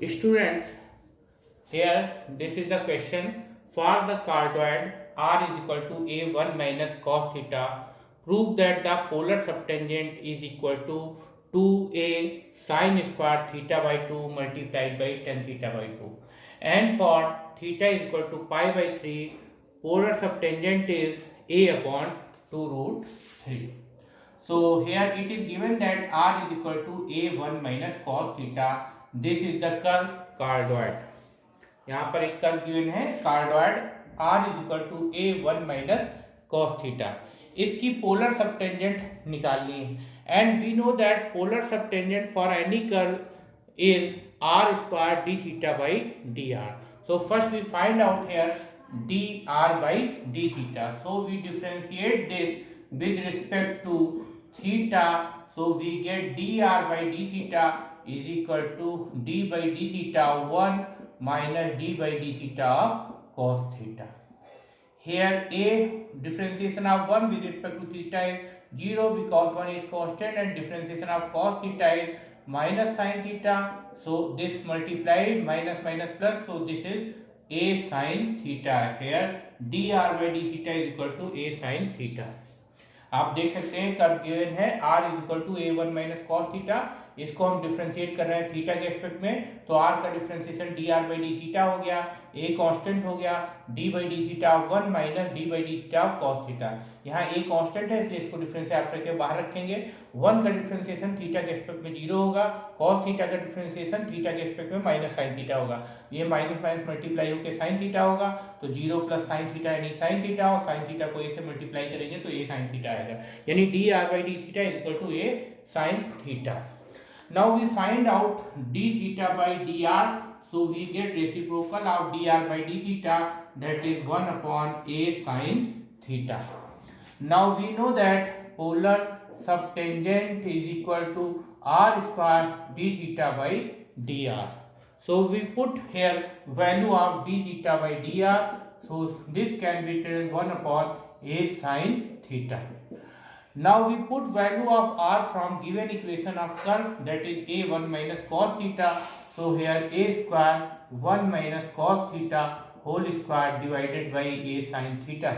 Students, here this is the question. For the cardioid r is equal to a1 minus cos theta, prove that the polar subtangent is equal to 2a sin square theta by 2 multiplied by tan theta by 2. And for theta is equal to pi by 3, polar subtangent is a upon 2 root 3. So here it is given that r is equal to a1 minus cos theta. This is the curve cardioid. यहाँ पर एक curve given है cardioid r is equal to a1 minus cos theta. इसकी polar subtangent निकालनी है and we know that polar subtangent for any curve is r square d theta by dr. So first we find out here dr by d theta. So we differentiate this with respect to theta. So we get dr by d theta is equal to d by d theta 1 minus d by d theta of cos theta. Here a differentiation of 1 with respect to theta is 0 because 1 is constant, and differentiation of cos theta is minus sin theta. So this multiplied minus minus plus, so this is a sin theta. Here dr by d theta is equal to a sin theta. आप देख सकते हैं curve given है r is equal to a1 minus cos theta. इसको हम differentiate कर रहे हैं थीटा के एस्पेक्ट में, तो r का differentiation dr by D theta हो गया, a कांस्टेंट हो गया, d by D theta 1 minus d by D theta of cos theta. यहाँ a कांस्टेंट है इसलिए इसको डिफरेंशिएट के बाहर रखेंगे. 1 का डिफरेंशिएशन थीटा के एस्पेक्ट में 0 होगा, कॉस थीटा का डिफरेंशिएशन थीटा के एस्पेक्ट में माइनस साइन थीटा होगा. ये माइनस माइनस मल्टीप्लाई होकर साइन थीटा होगा, तो 0 प्लस साइन थीटा यानी साइन थीटा, और साइन थीटा को a से मल्टीप्लाई करेंगे तो a साइन थीटा आएगा, यानी dr by d theta is equal to a sin theta. Now we find out d theta by dr. So we get reciprocal of dr by d theta, that is 1 upon a sin theta. Now we know that polar subtangent is equal to r square d theta by dr. So we put here value of d theta by dr. So this can be written 1 upon a sin theta. Now we put value of r from given equation of curve, that is a1 minus cos theta. So here a square 1 minus cos theta whole square divided by a sin theta.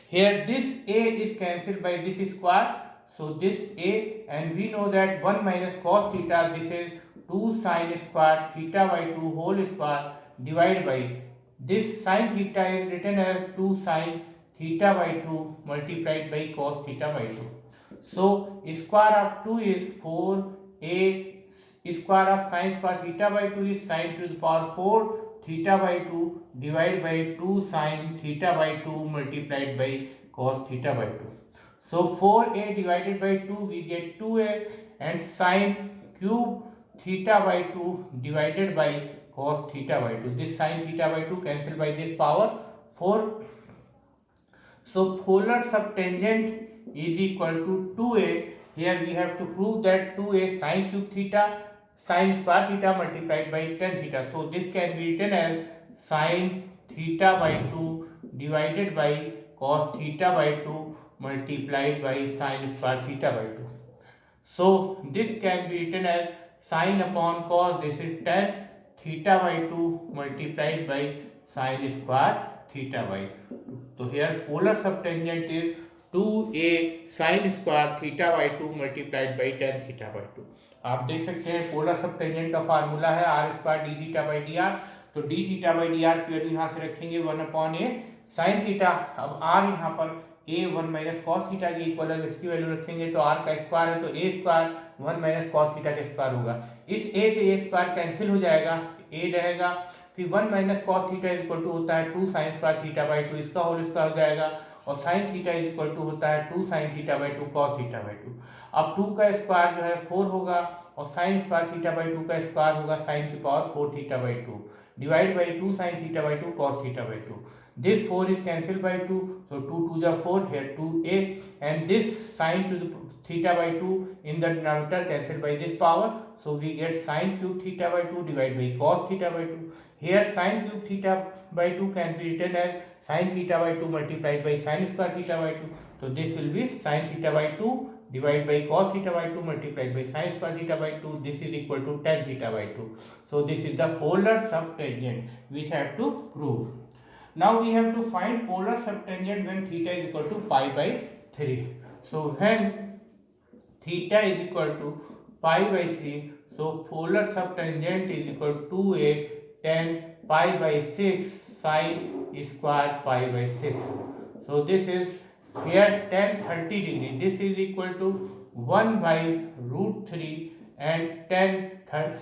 Here this a is cancelled by this square, so this a, and we know that 1 minus cos theta, this is 2 sin square theta by 2 whole square divided by this sin theta is written as 2 sin theta by 2 multiplied by cos theta by 2. So square of 2 is 4, a square of sin square theta by 2 is sin to the power 4 theta by 2 divided by 2 sin theta by 2 multiplied by cos theta by 2. So 4a divided by 2 we get 2a, and sin cube theta by 2 divided by cos theta by 2. This sin theta by 2 cancelled by this power 4. So polar subtangent is equal to 2a. Here we have to prove that 2a sin cube theta sin square theta multiplied by tan theta. So this can be written as sin theta by 2 divided by cos theta by 2 multiplied by sin square theta by 2. So this can be written as sin upon cos, this is tan theta by 2 multiplied by sin square theta by 2. So here polar subtangent is 2a sin square theta by 2 multiplied by tan theta by 2. आप देख सकते हैं polar सबटेंजेंट का formula है r square D theta by D R. तो D theta by D R की value यहाँ से रखेंगे 1 अपॉन ए साइन थीटा. अब r यहाँ पर a 1 माइनस कॉस थीटा के इक्वल है, इसकी वैल्यू रखेंगे तो r का स्क्वायर है तो a square 1 minus cos theta का स्क्वायर होगा. इस a से a स्क्वायर कैंसिल हो जाएगा, a रहेगा, फिर 1 minus cos theta is equal to होता है 2 साइन स्क्वायर थीटा बाई 2, इसका होल स्क्वायर हो जाएगा, और sine theta is equal to होता है 2 sine theta by 2 cos theta by 2. अब 2 का स्क्वायर जो है 4 होगा, और साइन स्क्वायर थीटा बाई 2 का स्क्वायर होगा साइन की power 4 theta by 2 divide by 2 sine theta by 2 cos theta by 2. This 4 is cancelled by 2, so 2 to the 4, here 2a, and this sin to the theta by 2 in the denominator cancelled by this power, so we get sin cube theta by 2 divided by cos theta by 2. Here sin cube theta by 2 can be written as sin theta by 2 multiplied by sin square theta by 2, so this will be sin theta by 2 divided by cos theta by 2 multiplied by sin square theta by 2. This is equal to tan theta by 2. So this is the polar subtangent which I have to prove. Now we have to find polar subtangent when theta is equal to pi by 3. So when theta is equal to pi by 3, so polar subtangent is equal to 2a tan pi by 6 sin square pi by 6. So this is here tan 30 degree. This is equal to 1 by root 3 and tan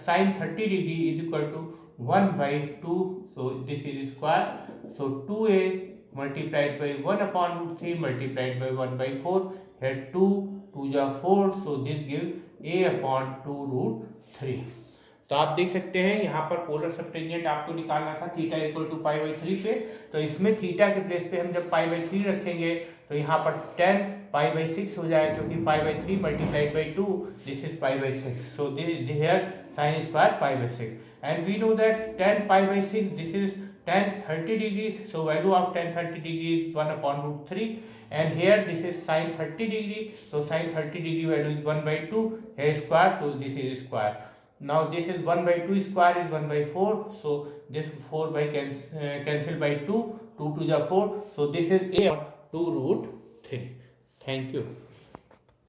sin 30 degree is equal to 1 by 2. So this is square. So 2a multiplied by 1 upon root 3 multiplied by 1 by 4. Here 2 2 4. So this gives a upon 2 root 3. तो आप देख सकते हैं यहाँ पर polar सबटेंजेंट आपको निकालना था theta equal to pi by 3 पे। तो इसमें थीटा के प्लेस पे हम जब पाई बाई 3 रखेंगे तो यहाँ पर tan पाई बाई 6 हो जाएगा, क्योंकि pi by 3 multiplied by 2 this is pi by 6. So this here sin square pi by 6 and we know that tan pi by 6 this is tan 30 degree. So value of tan 30 degree is 1 upon root 3 and here this is sin 30 degree. So sin 30 degree value is 1 by 2 here square. So this is square. Now this is 1 by 2 square is 1 by 4. So this 4 by cancel by 2. 2 to the 4. So this is a 2 root 3. Thank you.